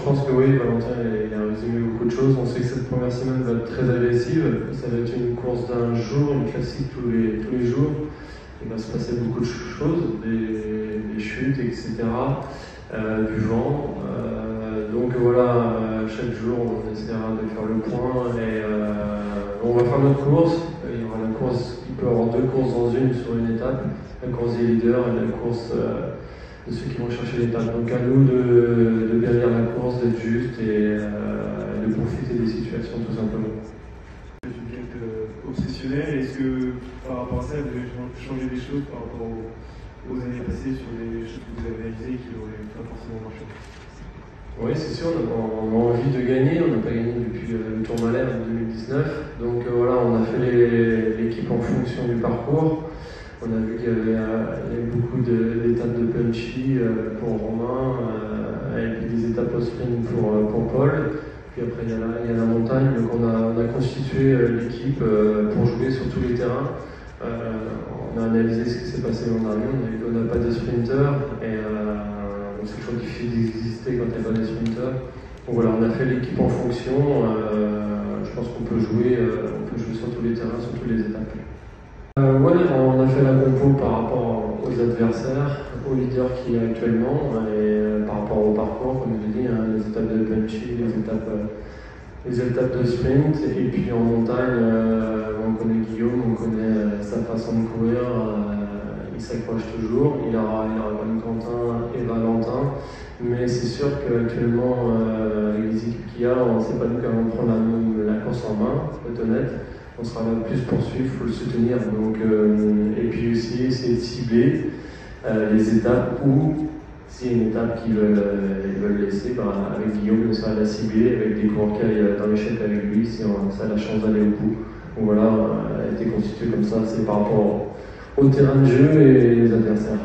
pense que oui, Valentin il a résumé beaucoup de choses. On sait que cette première semaine va être très agressive. Ça va être une course d'un jour, une classique tous les jours. Il va se passer beaucoup de choses, des chutes, etc. Du vent. Donc voilà, chaque jour on essaiera de faire le point et on va faire notre course. Il y aura la course, il peut y avoir deux courses dans une sur une étape, la course des leaders et la course de ceux qui vont chercher l'étape. Donc à nous de bien lire la course, d'être juste et de profiter des situations tout simplement. Vous êtes quelqu'un obsessionnel. Est-ce que par rapport à ça, vous avez changé des choses par rapport aux années passées sur les choses que vous avez réalisées et qui n'auraient pas forcément marché? Oui, c'est sûr, on a envie de gagner. On n'a pas gagné depuis le Tour Malais en 2019. Donc voilà, on a fait l'équipe en fonction du parcours. On a vu qu'il y avait beaucoup d'étapes de punchy pour Romain et puis des étapes au sprint pour Paul. Puis après, il y a la montagne. Donc on a constitué l'équipe pour jouer sur tous les terrains. On a analysé ce qui s'est passé l'an dernier. On a vu qu'on n'a pas de sprinters et c'est toujours difficile d'exister quand il n'y a pas de sprinters. Donc voilà, on a fait l'équipe en fonction. Je pense qu'on peut jouer sur tous les terrains, sur toutes les étapes. Ouais, on a fait la compo par rapport aux adversaires, au leader qui est actuellement et par rapport au parcours, comme je l'ai dit, les étapes de punchy, les étapes de sprint. Et puis en montagne, on connaît Guillaume, on connaît sa façon de courir, il s'accroche toujours. Il aura comme Quentin et Valentin. Mais c'est sûr qu'actuellement, avec les équipes qu'il y a, on ne sait pas nous quand on prend la course en main, faut être honnête. On sera là plus pour suivre, il faut le soutenir. Donc, et puis aussi essayer de cibler les étapes où, s'il y a une étape qu'ils veulent laisser, avec Guillaume, on sera la cibler avec des coureurs qui aillent dans l'échec avec lui, si ça a la chance d'aller au bout. Donc voilà, elle a été constituée comme ça, c'est par rapport au terrain de jeu et les adversaires.